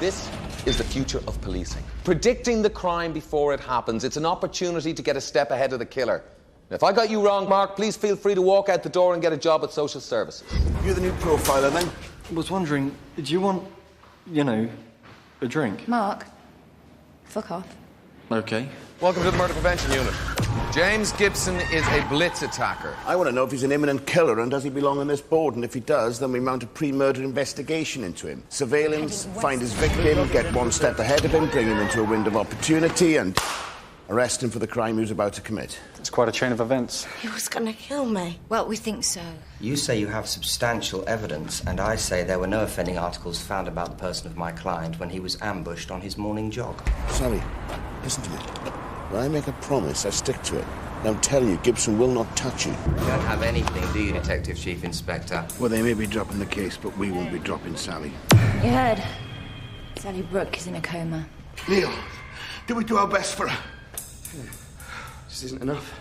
This is the future of policing. Predicting the crime before it happens. It's an opportunity to get a step ahead of the killer. If I got you wrong, Mark, please feel free to walk out the door and get a job at social services. You're the new profiler, then? I was wondering, do you want, you know, a drink? Mark, fuck off. Okay. Welcome to the Murder Prevention Unit. James Gibson is a blitz attacker. I want to know if he's an imminent killer and does he belong on this board, and if he does, then we mount a pre-murder investigation into him. Surveillance, find his victim, get one step ahead of him, bring him into a window of opportunity and arrest him for the crime he was about to commit. It's quite a chain of events. He was gonna kill me. Well, we think so. You say you have substantial evidence, and I say there were no offending articles found about the person of my client when he was ambushed on his morning jog. Sally, listen to me. When I make a promise, I stick to it. And I'm telling you, Gibson will not touch you. You don't have anything, do you, Detective Chief Inspector? Well, they may be dropping the case, but we won't be dropping Sally. You heard? Sally Brooke is in a coma. Neil, do we do our best for her? This isn't enough.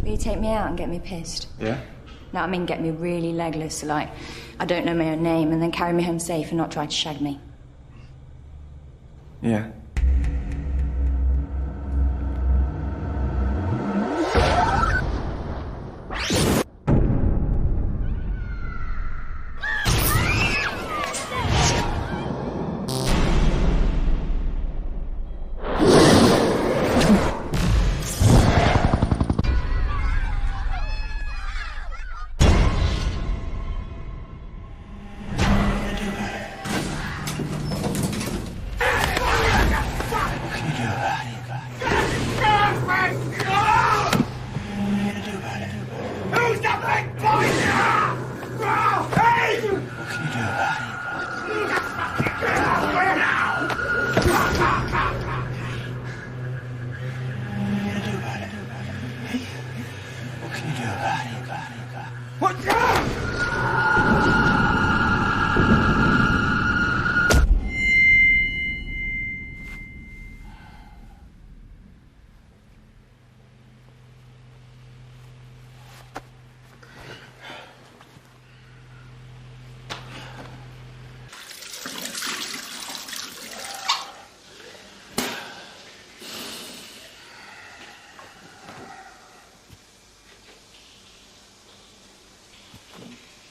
Will you take me out and get me pissed? Yeah? No, I mean get me really legless, so like, I don't know my own name, and then carry me home safe and not try to shag me. Yeah.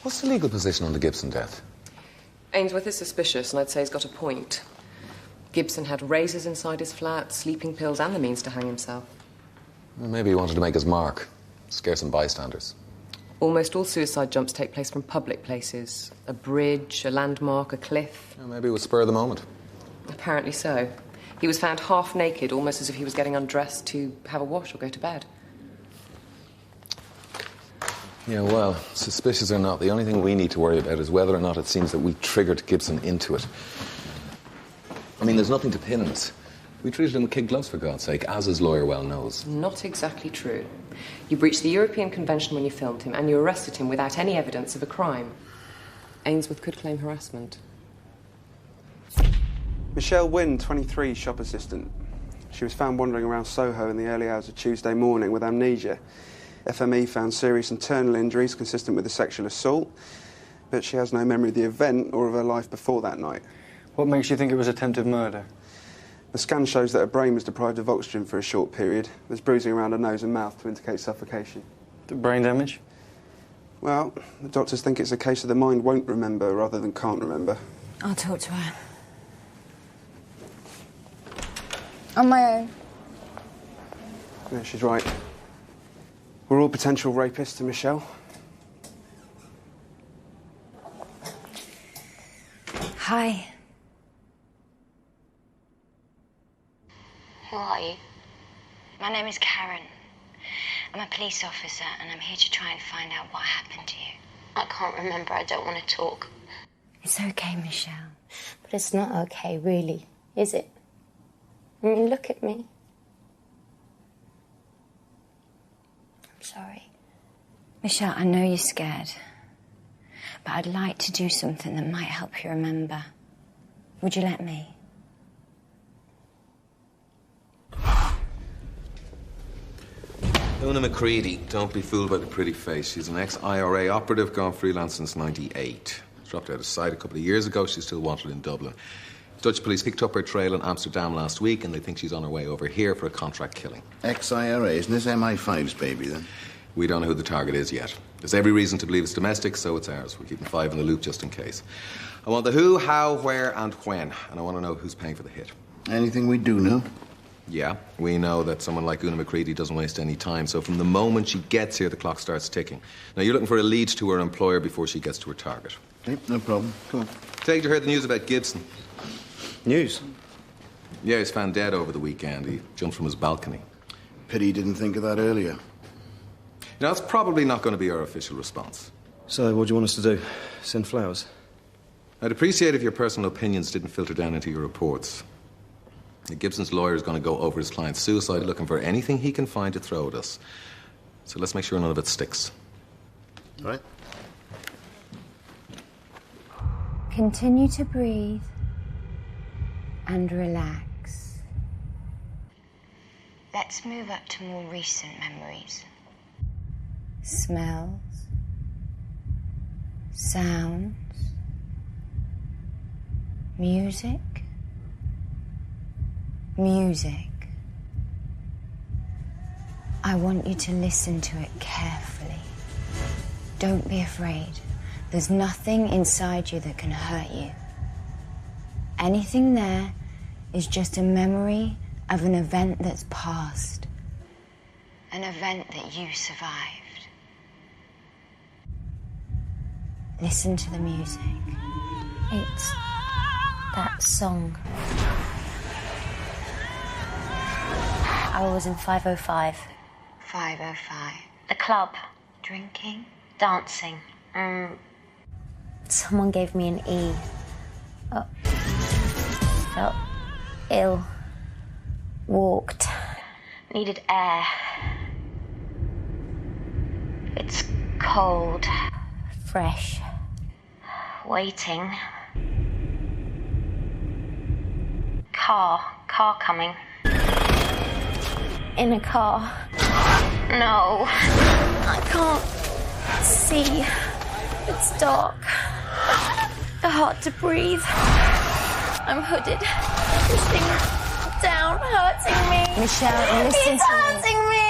What's the legal position on the Gibson death? Ainsworth is suspicious, and I'd say he's got a point. Gibson had razors inside his flat, sleeping pills, and the means to hang himself. Well, maybe he wanted to make his mark, scare some bystanders. Almost all suicide jumps take place from public places. A bridge, a landmark, a cliff. Well, maybe it was spur of the moment. Apparently so. He was found half naked, almost as if he was getting undressed to have a wash or go to bed. Yeah, well, suspicious or not, the only thing we need to worry about is whether or not it seems that we triggered Gibson into it. I mean, there's nothing to pin us. We treated him with kid gloves, for God's sake, as his lawyer well knows. Not exactly true. You breached the European Convention when you filmed him, and you arrested him without any evidence of a crime. Ainsworth could claim harassment. Michelle Wynne, 23, shop assistant. She was found wandering around Soho in the early hours of Tuesday morning with amnesia. FME found serious internal injuries consistent with a sexual assault, but she has no memory of the event or of her life before that night. What makes you think it was attempted murder? The scan shows that her brain was deprived of oxygen for a short period. There's bruising around her nose and mouth to indicate suffocation. The brain damage? Well, the doctors think it's a case of the mind won't remember rather than can't remember. I'll talk to her. On my own. Yeah, she's right. We're all potential rapists to Michelle. Hi. Who are you? My name is Karen. I'm a police officer, and I'm here to try and find out what happened to you. I can't remember. I don't want to talk. It's okay, Michelle. But it's not okay, really, is it? I mean, look at me. I'm sorry. Michelle, I know you're scared, but I'd like to do something that might help you remember. Would you let me? Una McCready, don't be fooled by the pretty face. She's an ex-IRA operative, gone freelance since '98. Dropped out of sight a couple of years ago. She's still wanted in Dublin. Dutch police picked up her trail in Amsterdam last week, and they think she's on her way over here for a contract killing. Ex-IRA, isn't this MI5's baby, then? We don't know who the target is yet. There's every reason to believe it's domestic, so it's ours. We're keeping 5 in the loop just in case. I want the who, how, where, and when, and I want to know who's paying for the hit. Anything we do know? Yeah, we know that someone like Una McCready doesn't waste any time, so from the moment she gets here, the clock starts ticking. Now, you're looking for a lead to her employer before she gets to her target. Okay, no problem. Come on. Take you heard the news about Gibson. News? Yeah, he's found dead over the weekend. He jumped from his balcony. Pity he didn't think of that earlier. Now, it's probably not going to be our official response. So, what do you want us to do? Send flowers? I'd appreciate if your personal opinions didn't filter down into your reports. Gibson's lawyer is going to go over his client's suicide looking for anything he can find to throw at us. So let's make sure none of it sticks. All right. Continue to breathe and relax. Let's move up to more recent memories. Smells, sounds, music. Music. I want you to listen to it carefully. Don't be afraid. There's nothing inside you that can hurt you. Anything there is just a memory of an event that's passed. An event that you survived. Listen to the music. It's that song. I was in 505. 505. The club. Drinking? Dancing. Someone gave me an E. Felt ill. Walked. Needed air. It's cold. Fresh. Waiting. Car coming. In a car. No. I can't see. It's dark. Hard to breathe. I'm hooded. This thing's down, hurting me. Michelle, listen to me. It's hurting me.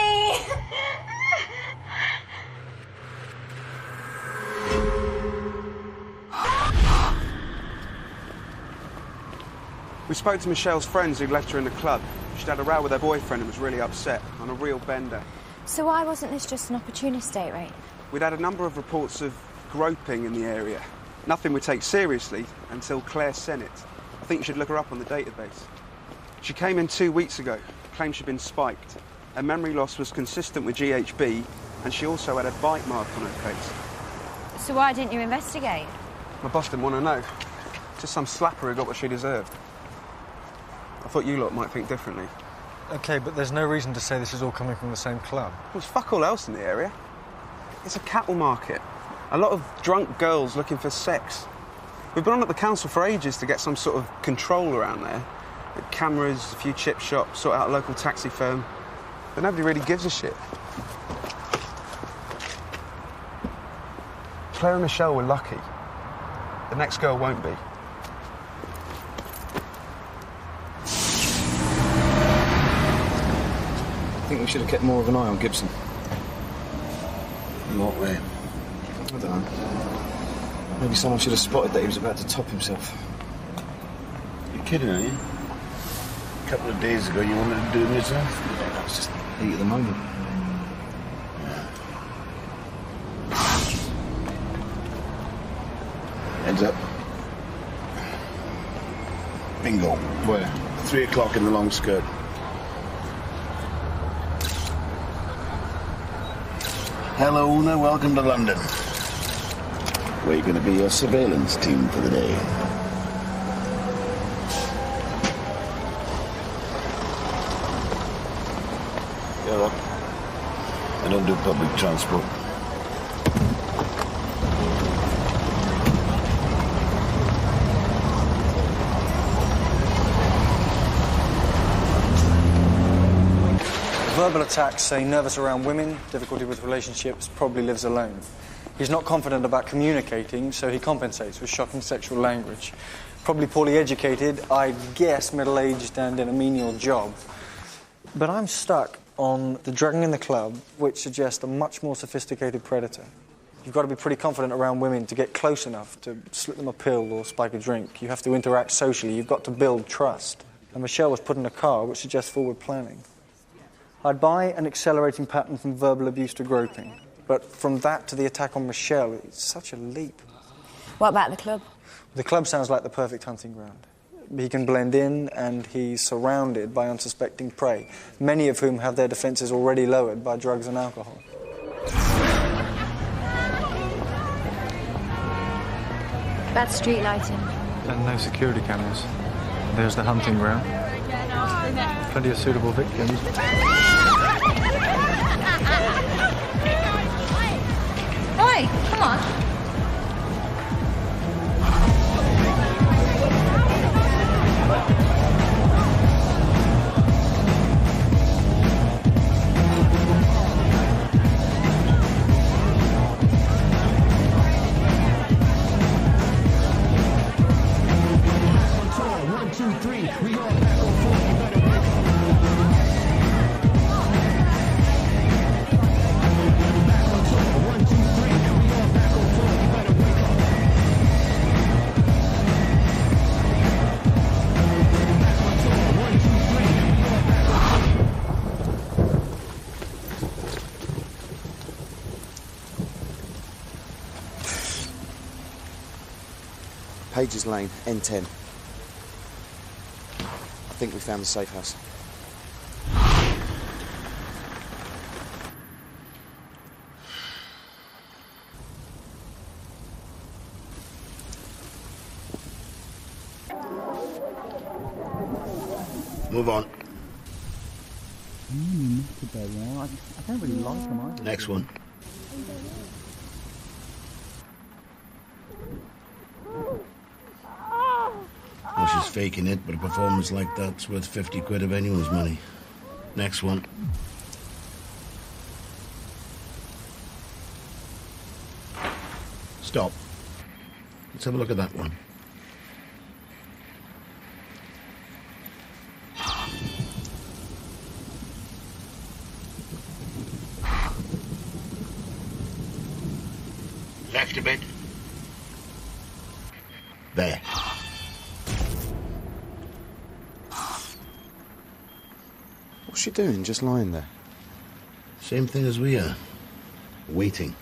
We spoke to Michelle's friends who'd left her in the club. She'd had a row with her boyfriend and was really upset, on a real bender. So why wasn't this just an opportunist date rape? We'd had a number of reports of groping in the area. Nothing we take seriously until Claire Sennett. I think you should look her up on the database. She came in 2 weeks ago, claimed she'd been spiked. Her memory loss was consistent with GHB, and she also had a bite mark on her face. So why didn't you investigate? My boss didn't want to know. Just some slapper who got what she deserved. I thought you lot might think differently. OK, but there's no reason to say this is all coming from the same club. There's fuck all else in the area. It's a cattle market. A lot of drunk girls looking for sex. We've been on at the council for ages to get some sort of control around there. With cameras, a few chip shops, sort out a local taxi firm. But nobody really gives a shit. Claire and Michelle were lucky. The next girl won't be. I think we should have kept more of an eye on Gibson. In what way? I don't know. Maybe someone should have spotted that he was about to top himself. You're kidding, are you? A couple of days ago, you wanted to do him yourself? Yeah, that was just heat at the moment. Heads up. Bingo. Where? 3 o'clock in the long skirt. Hello, Una. Welcome to London. We're going to be your surveillance team for the day. Get up. I don't do public transport. Verbal attacks say nervous around women, difficulty with relationships, probably lives alone. He's not confident about communicating, so he compensates with shocking sexual language. Probably poorly educated, I'd guess middle-aged and in a menial job. But I'm stuck on the drugging in the club, which suggests a much more sophisticated predator. You've got to be pretty confident around women to get close enough to slip them a pill or spike a drink. You have to interact socially. You've got to build trust. And Michelle was put in a car, which suggests forward planning. I'd buy an accelerating pattern from verbal abuse to groping. But from that to the attack on Michelle, it's such a leap. What about the club? The club sounds like the perfect hunting ground. He can blend in, and he's surrounded by unsuspecting prey, many of whom have their defences already lowered by drugs and alcohol. Bad street lighting. And no security cameras. There's the hunting ground. Plenty of suitable victims. Oi, come on. Pages Lane, N10. I think we found the safe house. Move on. I don't really like them either. Next one. Well, she's faking it, but a performance like that's worth 50 quid of anyone's money. Next one. Stop. Let's have a look at that one. Left a bit. There. What's she doing, just lying there? Same thing as we are. Waiting.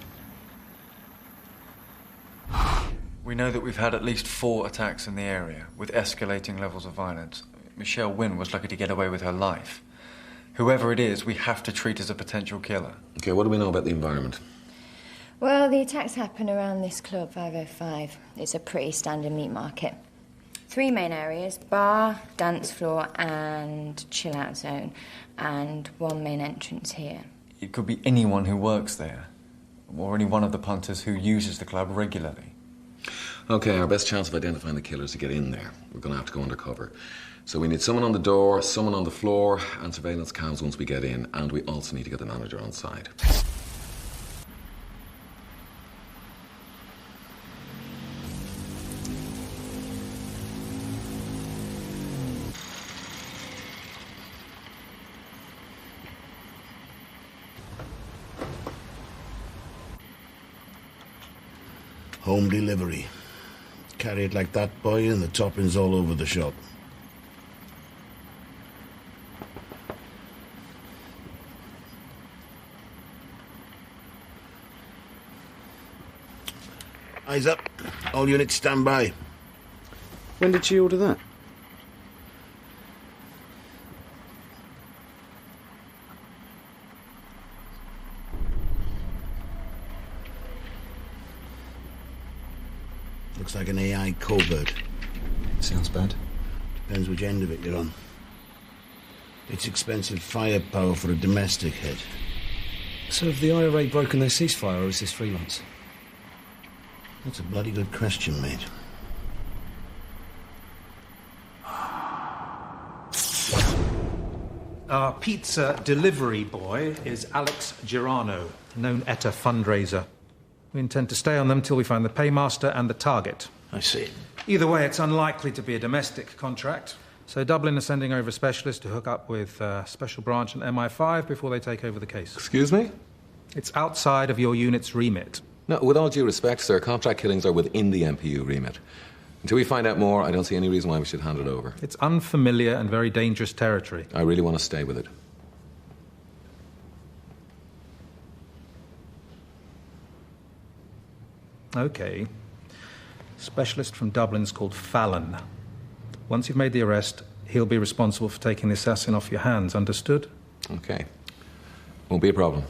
We know that we've had at least 4 attacks in the area, with escalating levels of violence. Michelle Wynne was lucky to get away with her life. Whoever it is, we have to treat as a potential killer. Okay, what do we know about the environment? Well, the attacks happen around this club, 505. It's a pretty standard meat market. 3 main areas: bar, dance floor, and chill-out zone. And 1 main entrance here. It could be anyone who works there, or any one of the punters who uses the club regularly. Okay, our best chance of identifying the killer is to get in there. We're going to have to go undercover. So we need someone on the door, someone on the floor, and surveillance cams once we get in. And we also need to get the manager on side. Home delivery. Carry it like that, boy, and the toppings all over the shop. Eyes up. All units stand by. When did she order that? Looks like an AI covert. Sounds bad. Depends which end of it you're on. It's expensive firepower for a domestic hit. So have the IRA broken their ceasefire, or is this freelance? That's a bloody good question, mate. Our pizza delivery boy is Alex Girano, known ETA fundraiser. We intend to stay on them till we find the paymaster and the target. I see. Either way, it's unlikely to be a domestic contract. So Dublin are sending over a specialist to hook up with Special Branch and MI5 before they take over the case. Excuse me? It's outside of your unit's remit. No, with all due respect, sir, contract killings are within the MPU remit. Until we find out more, I don't see any reason why we should hand it over. It's unfamiliar and very dangerous territory. I really want to stay with it. Okay. Specialist from Dublin's called Fallon. Once you've made the arrest, he'll be responsible for taking the assassin off your hands, understood? Okay. Won't be a problem.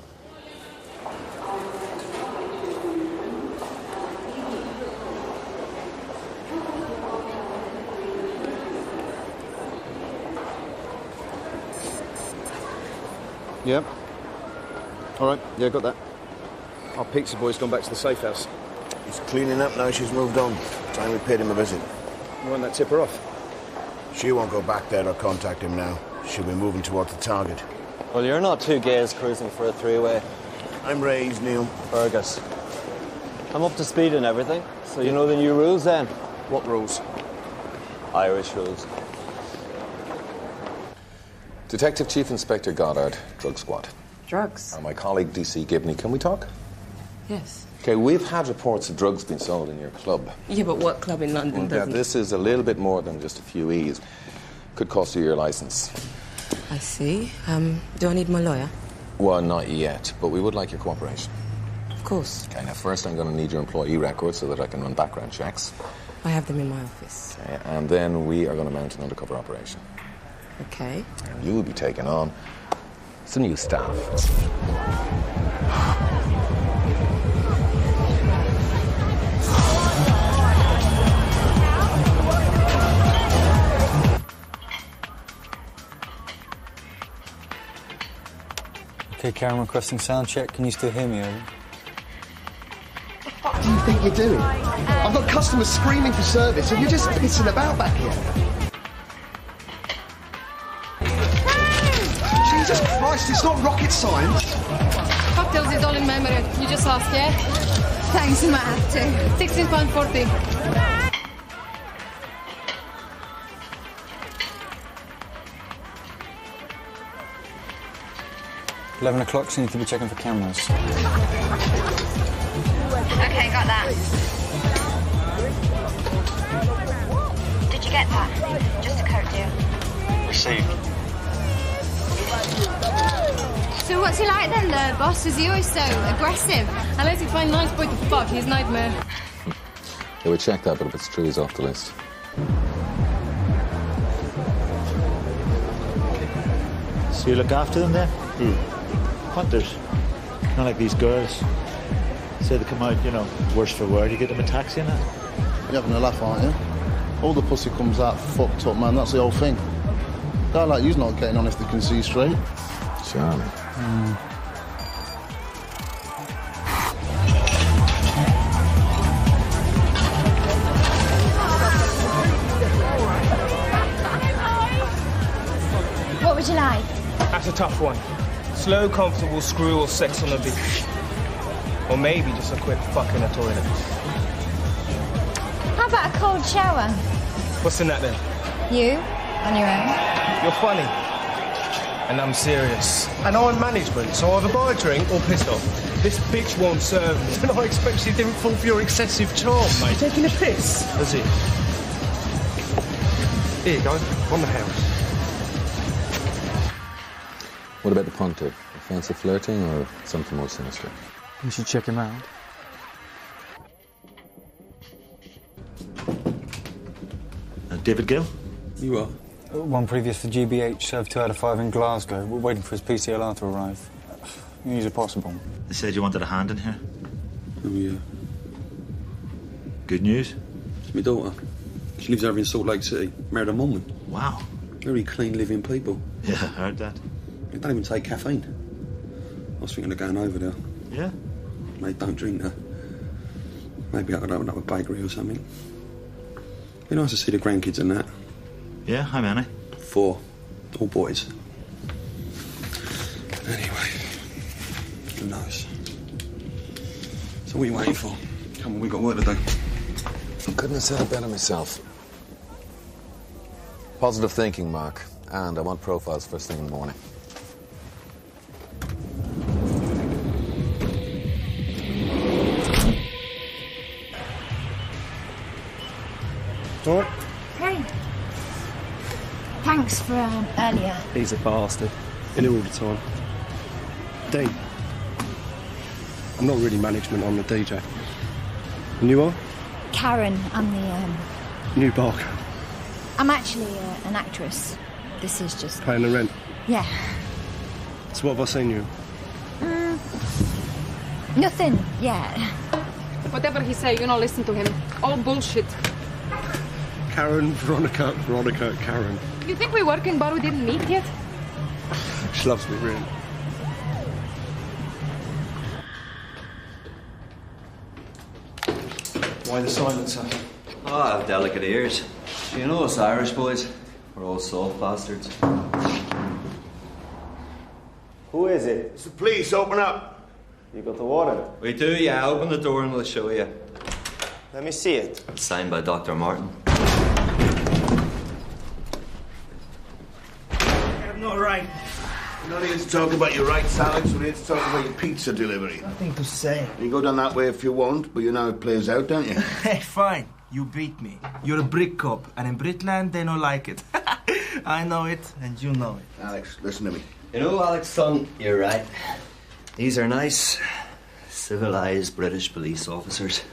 Yep. All right, yeah, got that. Our pizza boy's gone back to the safe house. He's cleaning up now she's moved on. Time we paid him a visit. You want that tipper off? She won't go back there or contact him now. She'll be moving towards the target. Well, you're not two gays cruising for a three-way. I'm raised, Neil. Fergus. I'm up to speed and everything. So you know the new rules then? What rules? Irish rules. Detective Chief Inspector Goddard, Drug Squad. Drugs? My colleague, DC Gibney. Can we talk? Yes. Okay, we've had reports of drugs being sold in your club. Yeah, but what club in London doesn't? This is a little bit more than just a few E's. Could cost you your license. I see. Do I need my lawyer? Well, not yet, but we would like your cooperation. Of course. Okay, now first I'm going to need your employee records so that I can run background checks. I have them in my office. Okay, and then we are going to mount an undercover operation. Okay. And you will be taking on some new staff. Okay, Karen, requesting sound check. Can you still hear me, over? What do you think you're doing? I've got customers screaming for service and you're just pissing about back here. Jesus Christ, it's not rocket science. Cocktails is all in memory. You just ask, yeah? Thanks, you might have to. £16.40. 11 o'clock, so you need to be checking for cameras. Okay, got that. Did you get that? Just a coat deal. Received. So what's he like then, the boss? Is he always so aggressive? Unless you find a nice boy to fuck, he's a nightmare. Yeah, we checked that, but if it's true, he's off the list. So you look after them then? Hunters. Not like these girls. Say they come out, you know, worse for wear. You get them a taxi and that. You're having a laugh, aren't you? All the pussy comes out fucked up, man. That's the whole thing. Guy like you's not getting on if they can see straight. Charming. What would you like? That's a tough one. Slow, comfortable screw or sex on the beach. Or maybe just a quick fuck in the toilet. How about a cold shower? What's in that then? You? On your own? You're funny. And I'm serious. And I'm management, so either buy a drink or piss off. This bitch won't serve me. And I expect she didn't fall for your excessive charm, mate. Taking a piss? That's it. Here you go, on the house. What about the punter? Offensive flirting or something more sinister? You should check him out. David Gill? You are? One previous for GBH, served 2 out of 5 in Glasgow. We're waiting for his PCLR to arrive. Is it possible? They said you wanted a hand in here. Oh, yeah. Good news? It's my daughter. She lives over in Salt Lake City. Married a Mormon. Wow. Very clean living people. Yeah, I heard that. They don't even take caffeine. I was thinking of going over there. Yeah? They don't drink that. Maybe I could open up a bakery or something. Be nice to see the grandkids and that. Yeah, how many? 4. All boys. Anyway. Who knows? So what are you waiting for? Come on, we've got work to do. Couldn't have said it better myself. Positive thinking, Mark. And I want profiles first thing in the morning. All right. Hey. Thanks for earlier. He's a bastard. In here all the time. Dean. I'm not really management, I'm the DJ. And you are? Karen, I'm the, New Barker. I'm actually an actress. This is just... Paying the rent. Yeah. So what have I seen you in? Nothing yet. Whatever he say, you don't listen to him. All bullshit. Karen, Veronica, Karen. You think we work in bar we didn't meet yet? She loves me, really. Why the silence, sir? Oh, I have delicate ears. You know us Irish boys. We're all soft bastards. Who is it? It's the police. Open up. You got the warrant? We do, yeah. Open the door and we'll show you. Let me see it. It's signed by Dr. Martin. I have no right. We're not here to talk about your rights, Alex. We're here to talk about your pizza delivery. Nothing to say. You go down that way if you want, but you know how it plays out, don't you? Hey, fine. You beat me. You're a brick cop, and in Britland, they don't like it. I know it, and you know it. Alex, listen to me. You know, Alex, son, you're right. These are nice, civilized British police officers.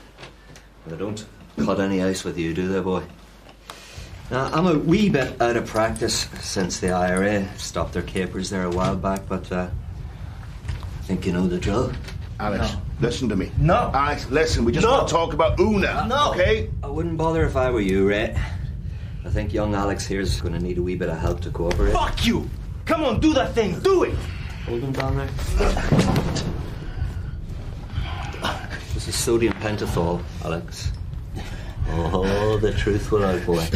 They don't cut any ice with you, do they, boy? Now, I'm a wee bit out of practice since the IRA stopped their capers there a while back, but I think you know the drill. Alex, listen to me. No. Alex, listen, we just want to talk about Una, okay? I wouldn't bother if I were you, Ray. I think young Alex here's going to need a wee bit of help to cooperate. Fuck you! Come on, do that thing. Do it! Hold him down there. This is sodium pentothal, Alex. Oh, the truth will out, boy.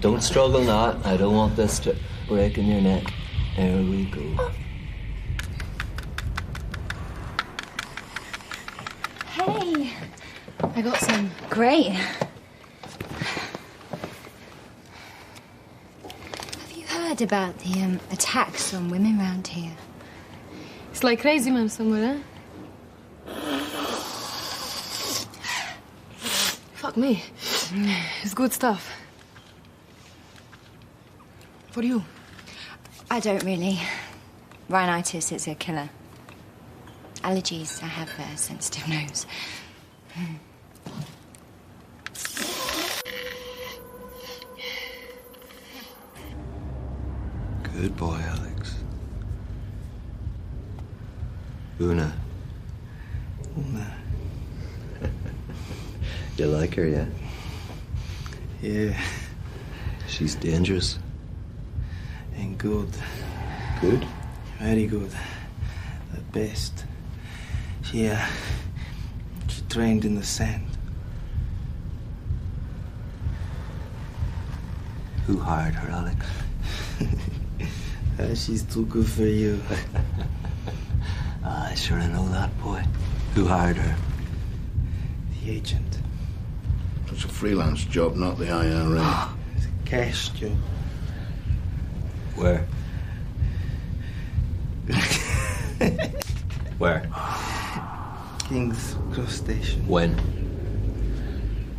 Don't struggle now. I don't want this to break in your neck. There we go. Hey. I got some. Great. Have you heard about the attacks on women around here? It's like Crazy Man somewhere, huh? Fuck me. It's good stuff. For you. I don't really. Rhinitis is a killer. Allergies, I have a sensitive nose. Good boy, Alex. Una. Una. You like her, yeah? Yeah. She's dangerous. And good. Good? Very good. The best. She trained in the sand. Who hired her, Alex? She's too good for you. I sure know that, boy. Who hired her? The agent. It's a freelance job, not the IRA. It's a cash job. Where? Where? King's Cross Station. When?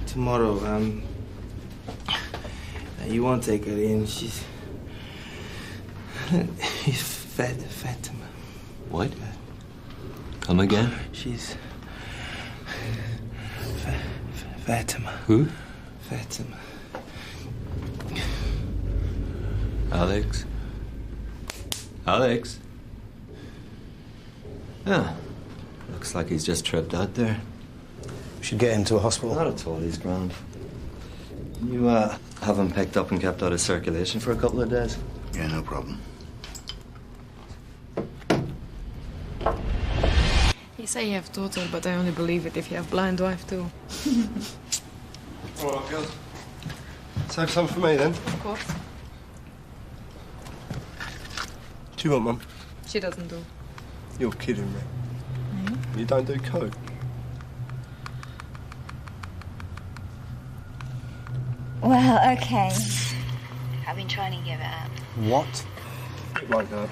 Tomorrow. You won't take her in. She's Fatima. What? Come again? She's Fatima. Who? Fatima. Alex? Alex? Yeah. Looks like he's just tripped out there. We should get him to a hospital. Not at all, he's grand. You, have him picked up and kept out of circulation for a couple of days? Yeah, no problem. You say you have daughter, but I only believe it if you have blind wife too. All right, girls. Save some for me, then. Of course. Do you want, Mum? She doesn't do. You're kidding me. You don't do coke? Well, okay. I've been trying to give it up. What? Like that.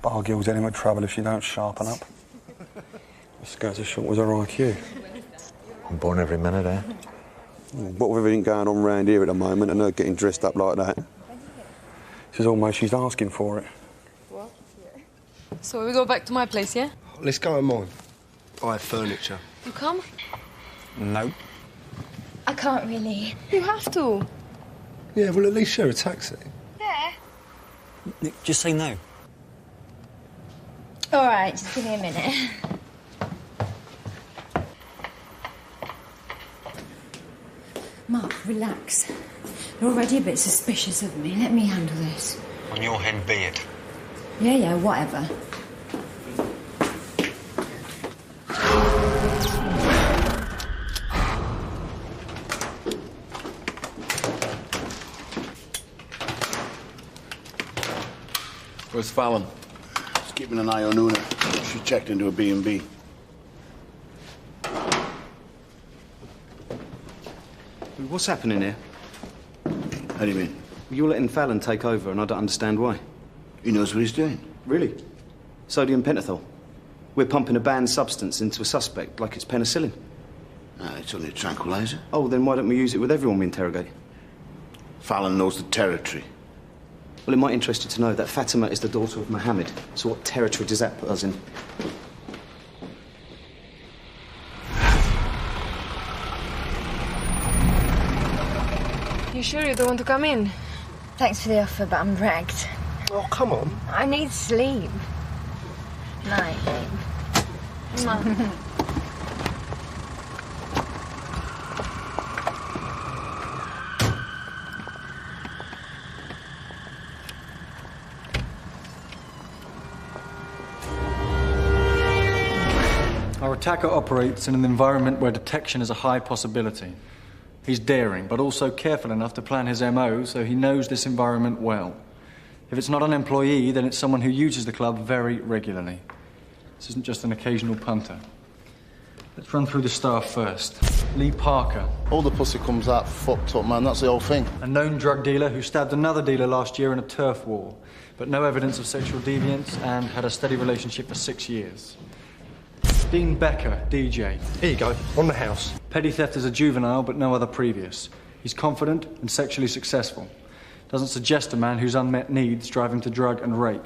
Bargill's in with trouble if she don't sharpen up. This girl's as short as her IQ. I'm born every minute, eh? What with everything going on round here at the moment and her getting dressed up like that, this is almost she's asking for it. So we go back to my place, yeah? Let's go to mine. I have furniture. You come? No. I can't really. You have to. Yeah, well, at least share a taxi. Yeah. Nick, just say no. All right, just give me a minute. Mark, relax. You're already a bit suspicious of me. Let me handle this. On your head be it. Yeah, whatever. Where's Fallon? Just keeping an eye on Una. She checked into a B&B. What's happening here? How do you mean? You're letting Fallon take over, and I don't understand why. He knows what he's doing. Really? Sodium pentothal. We're pumping a banned substance into a suspect like it's penicillin. It's only a tranquilizer. Oh, then why don't we use it with everyone we interrogate? Fallon knows the territory. Well, it might interest you to know that Fatima is the daughter of Mohammed. So what territory does that put us in? You sure you don't want to come in? Thanks for the offer, but I'm wrecked. Oh, come on. I need sleep. Night, babe. Night. Our attacker operates in an environment where detection is a high possibility. He's daring, but also careful enough to plan his MO so he knows this environment well. If it's not an employee, then it's someone who uses the club very regularly. This isn't just an occasional punter. Let's run through the staff first. Lee Parker. All the pussy comes out fucked up, man. That's the whole thing. A known drug dealer who stabbed another dealer last year in a turf war, but no evidence of sexual deviance and had a steady relationship for 6 years. Dean Becker, DJ. Here you go, on the house. Petty theft as a juvenile, but no other previous. He's confident and sexually successful. Doesn't suggest a man whose unmet needs drive him to drug and rape.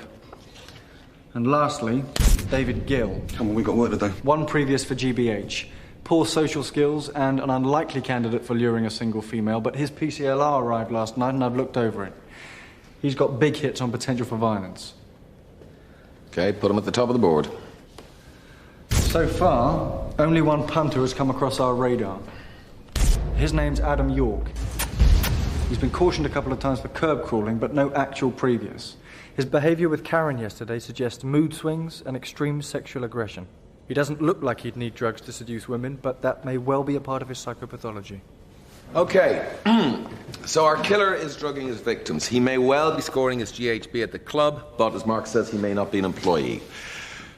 And lastly, David Gill. Come on, we've got work to do. One previous for GBH. Poor social skills and an unlikely candidate for luring a single female, but his PCLR arrived last night and I've looked over it. He's got big hits on potential for violence. Okay, put him at the top of the board. So far, only one punter has come across our radar. His name's Adam York. He's been cautioned a couple of times for curb crawling, but no actual previous. His behavior with Karen yesterday suggests mood swings and extreme sexual aggression. He doesn't look like he'd need drugs to seduce women, but that may well be a part of his psychopathology. Okay, so our killer is drugging his victims. He may well be scoring his GHB at the club, but as Mark says, he may not be an employee.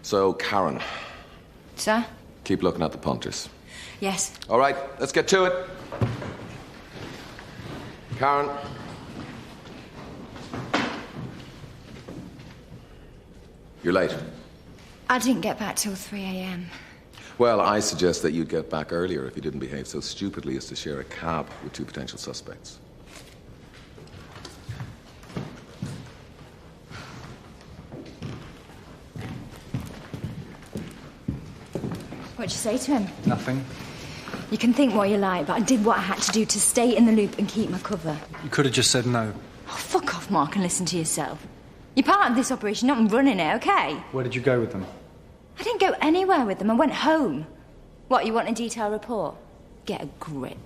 So, Karen. Sir? Keep looking at the punters. Yes. All right, let's get to it. Karen. You're late. I didn't get back till 3 a.m. Well, I suggest that you'd get back earlier if you didn't behave so stupidly as to share a cab with 2 potential suspects. What'd you say to him? Nothing. You can think what you like, but I did what I had to do to stay in the loop and keep my cover. You could have just said no. Oh, fuck off, Mark, and listen to yourself. You're part of this operation, not running it, okay? Where did you go with them? I didn't go anywhere with them. I went home. What, you want a detailed report? Get a grip.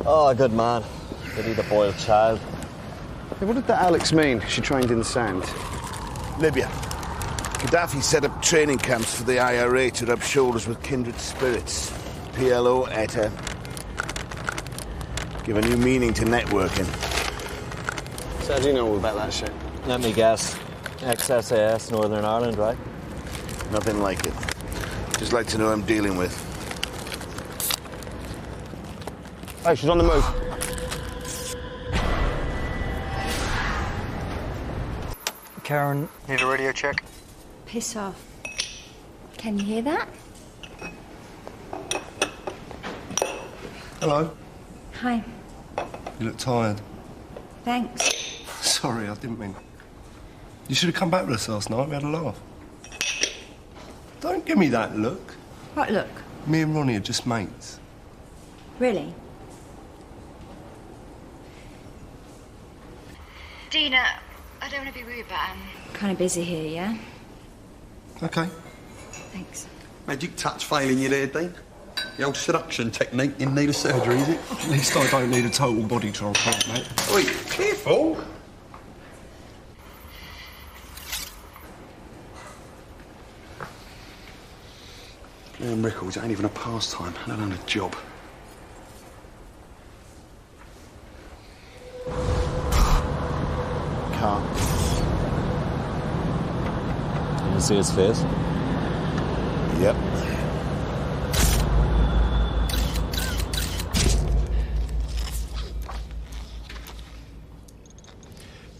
Oh, good man. Pity the boiled child. Hey, what did that Alex mean? She trained in the sand. Libya. Gaddafi set up training camps for the IRA to rub shoulders with kindred spirits. PLO, ETA. Give a new meaning to networking. So how do you know all about that shit? Let me guess. ex-SAS, Northern Ireland, right? Nothing like it. Just like to know who I'm dealing with. Hey, she's on the move. Karen, need a radio check? Piss off. Can you hear that? Hello. Hi. You look tired. Thanks. Sorry, I didn't mean... You should have come back with us last night. We had a laugh. Don't give me that look. What look? Me and Ronnie are just mates. Really? Dina, I don't want to be rude, but I'm kind of busy here, yeah? OK. Thanks. Magic touch failing you there, Dean? The old seduction technique in need of surgery, is it? At least I don't need a total body transplant, mate. Oi, careful! Playing records ain't even a pastime, let alone a job. Car. You see his face? Yep.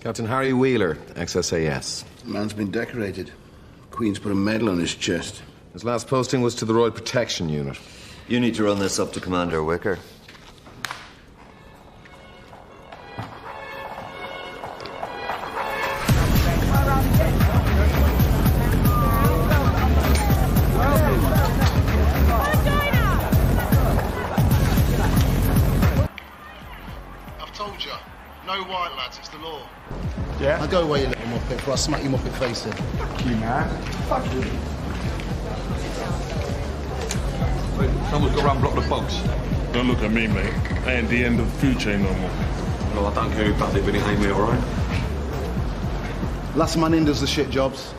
Captain Harry Wheeler, ex-SAS. Man's been decorated. Queen's put a medal on his chest. His last posting was to the Royal Protection Unit. You need to run this up to Commander Wicker. I've told you, no white lads, it's the law. Yeah? Now go away, you little muppet, before I smack your muppet face in. Fuck you, man. Fuck you. Wait, someone's got to unblock the box. Don't look at me, mate. I ain't the end of the food chain no more. Well, I don't care who does it, but it ain't me, all right? Last man in does the shit jobs.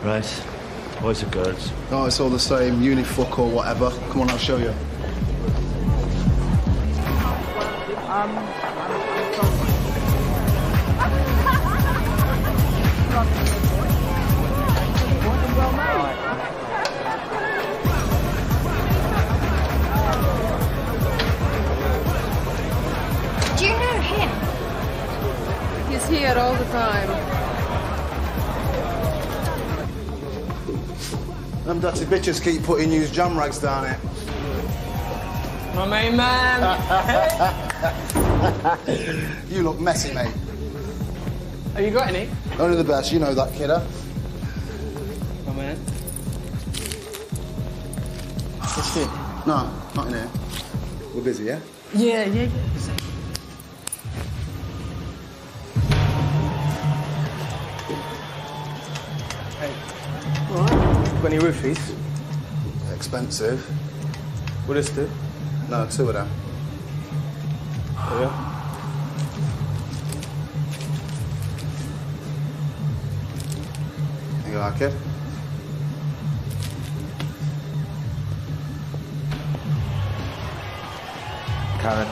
Right. Boys or girls? No, it's all the same. Uni fuck or whatever. Come on, I'll show you. Do you know him? He's here all the time. Them dirty bitches keep putting used jam rags down it. My main man! You look messy, mate. Have you got any? Only the best, you know that, kidder. My man. What's it? No, not in here. We're busy, yeah? Yeah. Hey. All right. Got any roofies? Expensive. What is it? No, two of them. Oh, yeah? You like it? Karen,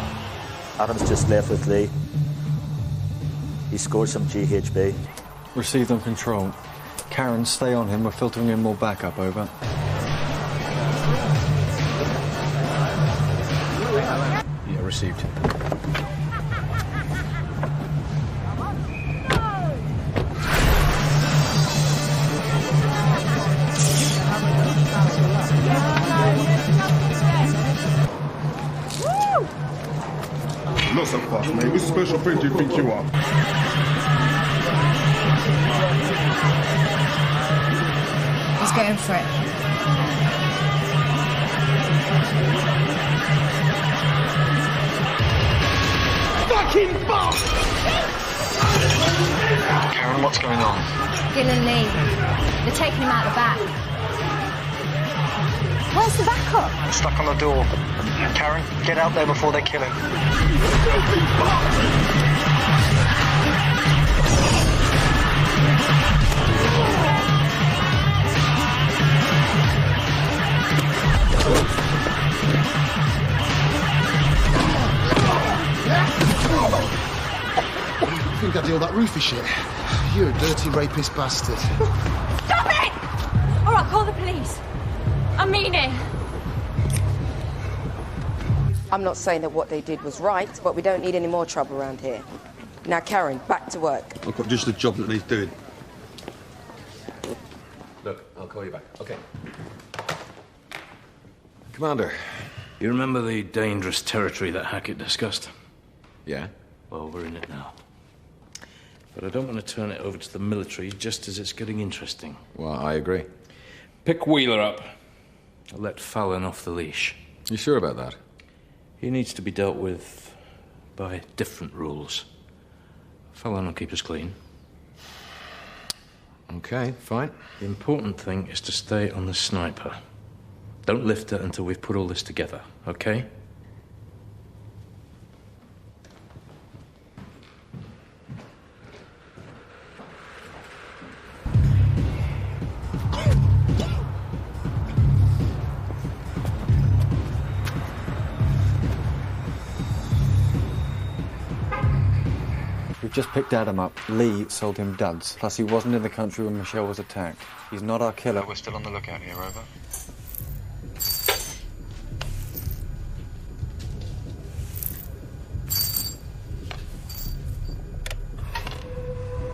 Adam's just left with Lee. He scored some GHB. Received on control. Karen, stay on him. We're filtering in more backup, over. Yeah, received. Lots of fuck, mate. Which special friend do you think you are? He's going for it. Fucking bastard! Karen, what's going on? Gil and Lee. They're taking him out the back. Wait! Where's the backup? I'm stuck on the door. Karen, get out there before they kill him. I think I deal that roofie shit. You're a dirty rapist bastard. Stop it! All right, call the police. I mean it. I'm not saying that what they did was right, but we don't need any more trouble around here. Now, Karen, back to work. I've got just the job that needs doing. Look, I'll call you back. Okay. Commander. You remember the dangerous territory that Hackett discussed? Yeah? Well, we're in it now. But I don't want to turn it over to the military just as it's getting interesting. Well, I agree. Pick Wheeler up. I'll let Fallon off the leash. You sure about that? He needs to be dealt with by different rules. Fallon will keep us clean. Okay, fine. The important thing is to stay on the sniper. Don't lift her until we've put all this together, okay? We've just picked Adam up. Lee sold him duds. Plus, he wasn't in the country when Michelle was attacked. He's not our killer. We're still on the lookout here, over.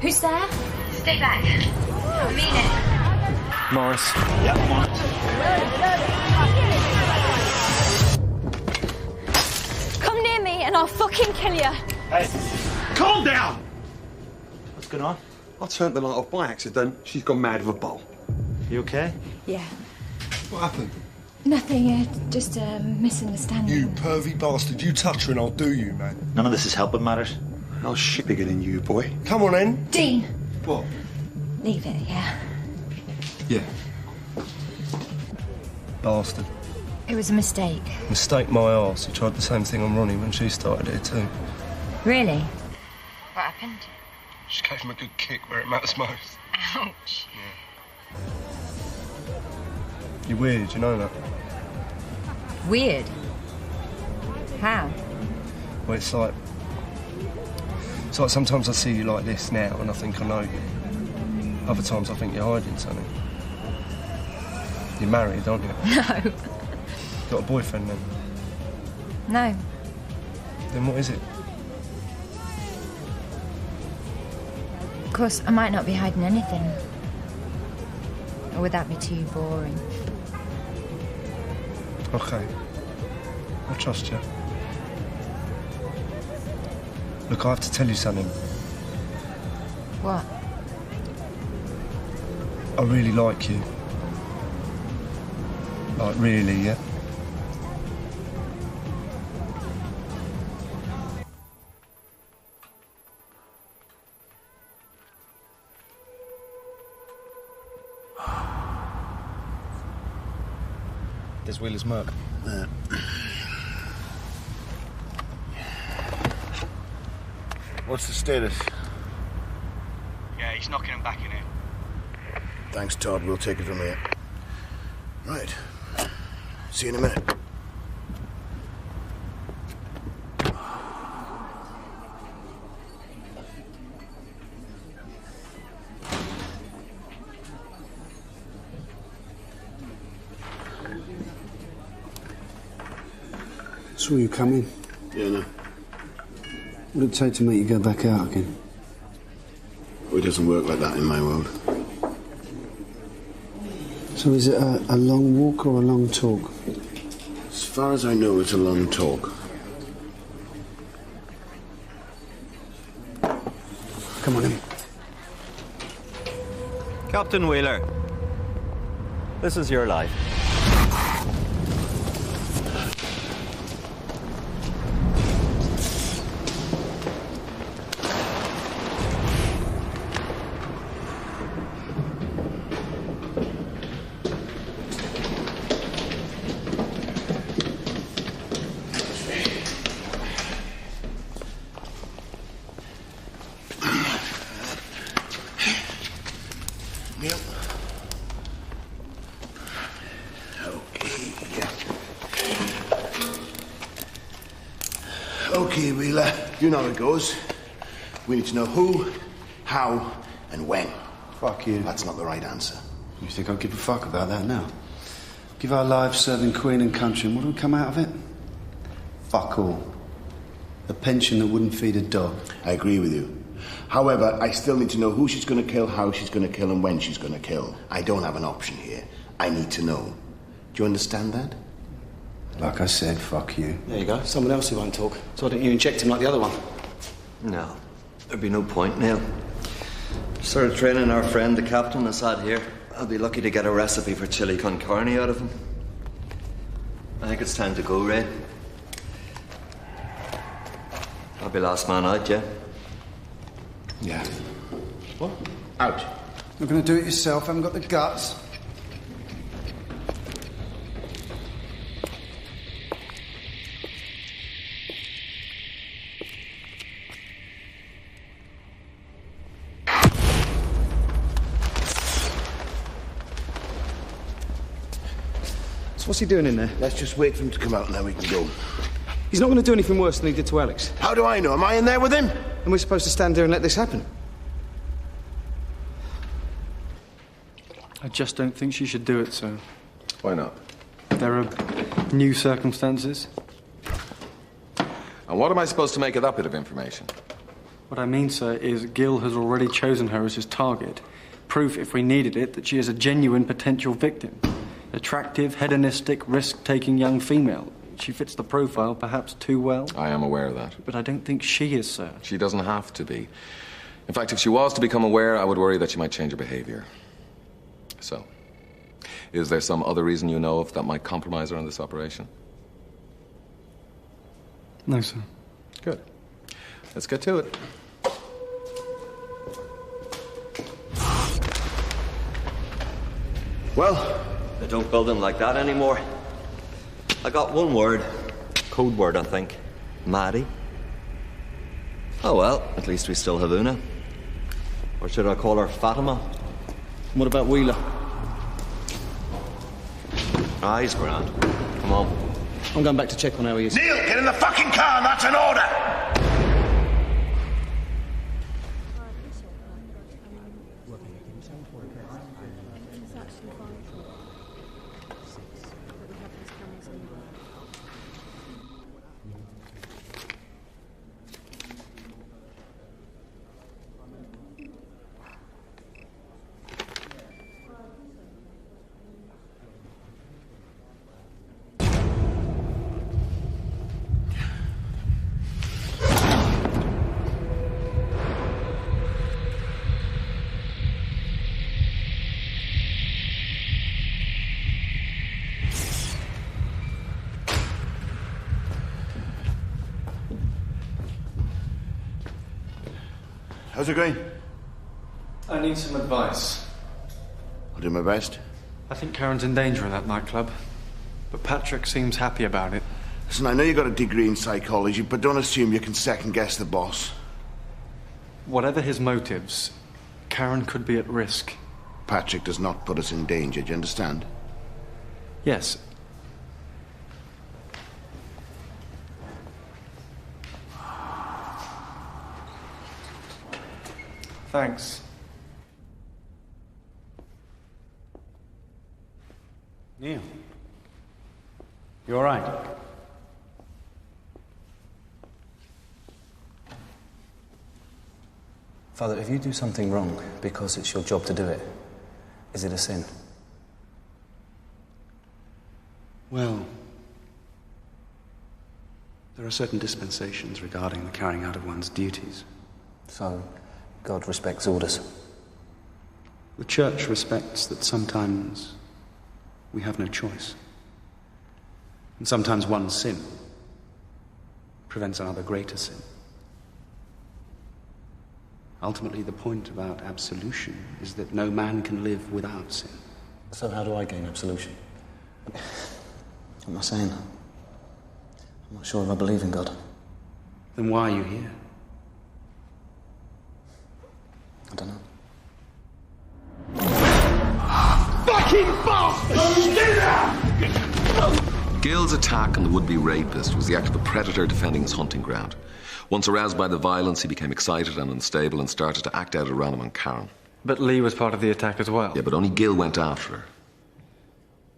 Who's there? Stay back. I mean it. Morris. Yeah, Morris. Come near me and I'll fucking kill you. Hey. Calm down! What's going on? I turned the light off by accident. She's gone mad with a bowl. You okay? Yeah. What happened? Nothing, just a misunderstanding. You pervy bastard. You touch her and I'll do you, man. None of this is helping matters. I'll shit bigger than you, boy. Come on, then. Dean. What? Leave it, yeah. Yeah. Bastard. It was a mistake. Mistake my arse. He tried the same thing on Ronnie when she started it too. Really? What happened? She gave him a good kick where it matters most. Ouch. You're weird, you know that? Weird. How? Well, it's like sometimes I see you like this now and I think I know you. Other times I think you're hiding something. You're married, aren't you? No. Got a boyfriend then? No. Then what is it? Of course, I might not be hiding anything. Or would that be too boring? Okay. I trust you. Look, I have to tell you something. What? I really like you. Like, really, yeah? There's Wheeler's Merc. What's the status? Yeah, he's knocking him back in here. Thanks, Todd. We'll take it from here. Right. See you in a minute. Saw you come in. Yeah, no. What would it take to make you go back out again? Well, it doesn't work like that in my world. So is it a long walk or a long talk? As far as I know, it's a long talk. Come on in. Captain Wheeler, this is your life. Okay, Wheeler, you know how it goes. We need to know who, how, and when. Fuck you. That's not the right answer. You think I'll give a fuck about that now? Give our lives serving Queen and country, and what will come out of it? Fuck all. A pension that wouldn't feed a dog. I agree with you. However, I still need to know who she's going to kill, how she's going to kill, and when she's going to kill. I don't have an option here. I need to know. Do you understand that? Like I said, fuck you. There you go. Someone else who won't talk. So why don't you inject him like the other one? No, there'd be no point, Neil. Started training our friend, the captain, that's out here. I'll be lucky to get a recipe for chili con carne out of him. I think it's time to go, Ray. I'll be last man out, yeah? Yeah. What? Out. You're going to do it yourself, haven't got the guts. So what's he doing in there? Let's just wait for him to come out and then we can go. He's not going to do anything worse than he did to Alex. How do I know? Am I in there with him? And we're supposed to stand there and let this happen? I just don't think she should do it, sir. Why not? There are new circumstances. And what am I supposed to make of that bit of information? What I mean, sir, is Gil has already chosen her as his target. Proof, if we needed it, that she is a genuine potential victim. Attractive, hedonistic, risk-taking young female. She fits the profile perhaps too well. I am aware of that. But I don't think she is, sir. She doesn't have to be. In fact, if she was to become aware, I would worry that she might change her behavior. So, is there some other reason you know of that might compromise her in this operation? No, sir. Good. Let's get to it. Well, they don't build them like that anymore. I got one word. Code word, I think. Maddie. Oh well, at least we still have Una. Or should I call her Fatima? What about Wheeler? Ah, he's grand. Come on. I'm going back to check on how he is. Neil, get in the fucking car, that's an order! How's it going? I need some advice. I'll do my best. I think Karen's in danger in that nightclub. But Patrick seems happy about it. Listen, I know you got a degree in psychology, but don't assume you can second-guess the boss. Whatever his motives, Karen could be at risk. Patrick does not put us in danger, do you understand? Yes. Thanks. Neil. You all right? Father, if you do something wrong because it's your job to do it, is it a sin? Well, there are certain dispensations regarding the carrying out of one's duties. So, God respects orders. The Church respects that sometimes we have no choice. And sometimes one sin prevents another greater sin. Ultimately, the point about absolution is that no man can live without sin. So how do I gain absolution? What am I saying? I'm not sure if I believe in God. Then why are you here? I don't know. Fucking bastard! Get out! Gill's attack on the would-be rapist was the act of a predator defending his hunting ground. Once aroused by the violence, he became excited and unstable and started to act out at random on Karen. But Lee was part of the attack as well. Yeah, but only Gill went after her.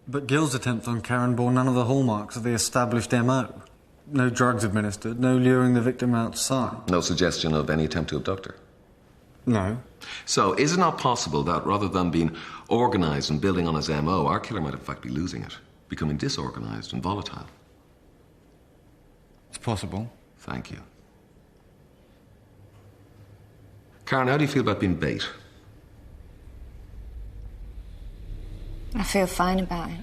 But Gill's attempt on Karen bore none of the hallmarks of the established MO. No drugs administered, no luring the victim outside. No suggestion of any attempt to abduct her. No. So, is it not possible that rather than being organised and building on his MO, our killer might in fact be losing it, becoming disorganised and volatile? It's possible. Thank you. Karen, how do you feel about being bait? I feel fine about it.